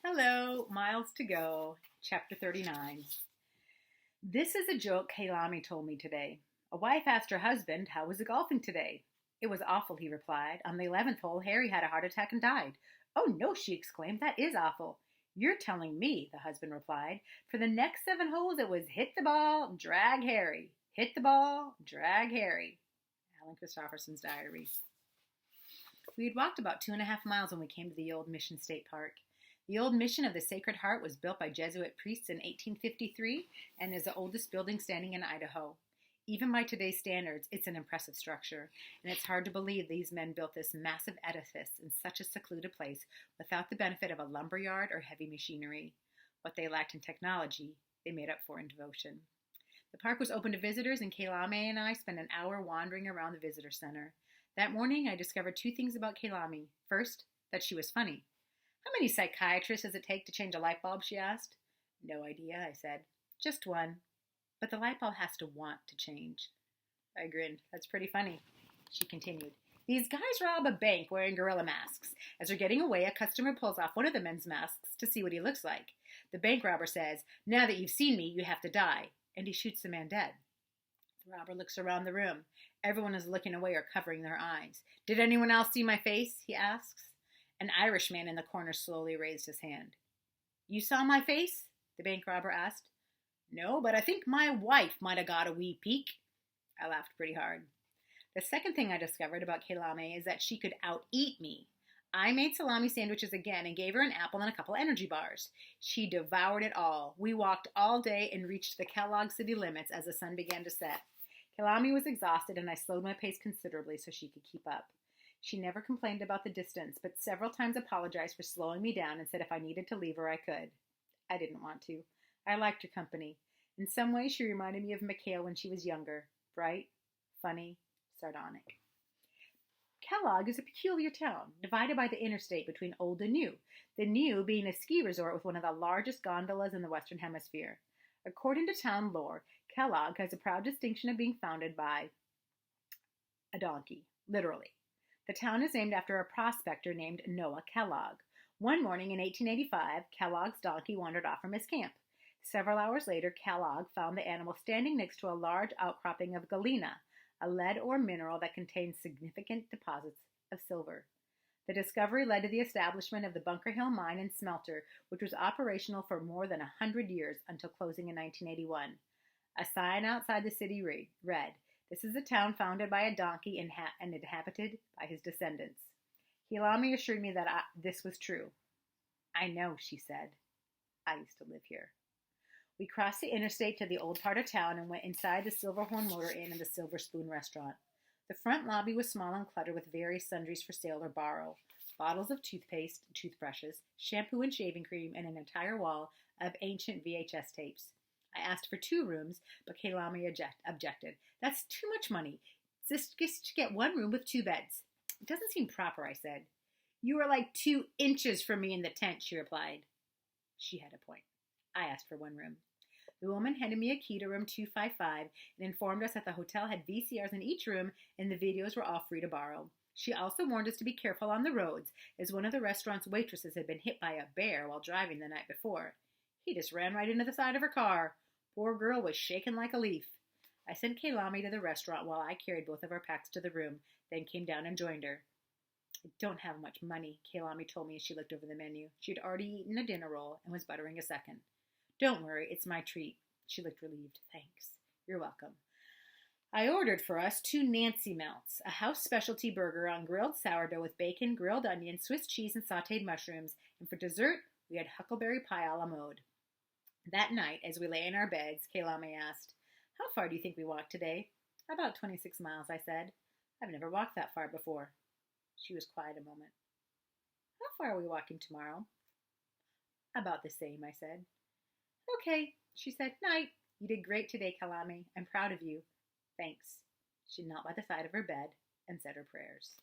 Hello, Miles to Go, Chapter 39. This is a joke Kailami told me today. A wife asked her husband, "How was the golfing today?" "It was awful," he replied. "On the 11th hole, Harry had a heart attack and died." "Oh, no," she exclaimed. "That is awful." "You're telling me," the husband replied. "For the next 7 holes, it was hit the ball, drag Harry. Hit the ball, drag Harry." Alan Christopherson's diary. We had walked about 2.5 miles when we came to the old Mission State Park. The old Mission of the Sacred Heart was built by Jesuit priests in 1853 and is the oldest building standing in Idaho. Even by today's standards, it's an impressive structure, and it's hard to believe these men built this massive edifice in such a secluded place without the benefit of a lumber yard or heavy machinery. What they lacked in technology, they made up for in devotion. The park was open to visitors, and Kailami and I spent an hour wandering around the visitor center. That morning, I discovered two things about Kailami. First, that she was funny. "How many psychiatrists does it take to change a light bulb?" she asked. "No idea," I said. "Just one. But the light bulb has to want to change." I grinned. "That's pretty funny." She continued. "These guys rob a bank wearing gorilla masks. As they're getting away, a customer pulls off one of the men's masks to see what he looks like. The bank robber says, 'Now that you've seen me, you have to die,' and he shoots the man dead. The robber looks around the room. Everyone is looking away or covering their eyes. 'Did anyone else see my face?' he asks. An Irishman in the corner slowly raised his hand. 'You saw my face?' the bank robber asked. 'No, but I think my wife might have got a wee peek.' I laughed pretty hard. The second thing I discovered about Kailami is that she could out-eat me. I made salami sandwiches again and gave her an apple and a couple energy bars. She devoured it all. We walked all day and reached the Kellogg city limits as the sun began to set. Kailami was exhausted, and I slowed my pace considerably so she could keep up. She never complained about the distance, but several times apologized for slowing me down and said if I needed to leave her, I could. I didn't want to. I liked her company. In some ways, she reminded me of Mikhail when she was younger. Bright, funny, sardonic. Kellogg is a peculiar town, divided by the interstate between old and new, the new being a ski resort with one of the largest gondolas in the Western Hemisphere. According to town lore, Kellogg has a proud distinction of being founded by a donkey, literally. The town is named after a prospector named Noah Kellogg. One morning in 1885, Kellogg's donkey wandered off from his camp. Several hours later, Kellogg found the animal standing next to a large outcropping of galena, a lead ore mineral that contains significant deposits of silver. The discovery led to the establishment of the Bunker Hill Mine and Smelter, which was operational for more than 100 years until closing in 1981. A sign outside the city read, "This is a town founded by a donkey and inhabited by his descendants." Kailami assured me that this was true. "I know," she said. "I used to live here." We crossed the interstate to the old part of town and went inside the Silverhorn Motor Inn and the Silver Spoon restaurant. The front lobby was small and cluttered with various sundries for sale or borrow. Bottles of toothpaste, toothbrushes, shampoo and shaving cream, and an entire wall of ancient VHS tapes. I asked for 2 rooms, but Kailami objected. "That's too much money. Just to get 1 room with 2 beds. "It doesn't seem proper," I said. "You are like 2 inches from me in the tent," she replied. She had a point. I asked for 1 room. The woman handed me a key to room 255 and informed us that the hotel had VCRs in each room and the videos were all free to borrow. She also warned us to be careful on the roads, as one of the restaurant's waitresses had been hit by a bear while driving the night before. He just ran right into the side of her car. Poor girl was shaken like a leaf. I sent Kailami to the restaurant while I carried both of our packs to the room, then came down and joined her. "I don't have much money," Kailami told me as she looked over the menu. She had already eaten a dinner roll and was buttering a second. "Don't worry, it's my treat." She looked relieved. "Thanks." "You're welcome." I ordered for us 2 Nancy Melts, a house specialty burger on grilled sourdough with bacon, grilled onion, Swiss cheese, and sautéed mushrooms, and for dessert, we had huckleberry pie a la mode. That night, as we lay in our beds, Kailami asked, "How far do you think we walked today?" "About 26 miles, I said. "I've never walked that far before." She was quiet a moment. "How far are we walking tomorrow?" "About the same," I said. "Okay," she said. "Night. You did great today, Kailami. I'm proud of you." "Thanks." She knelt by the side of her bed and said her prayers.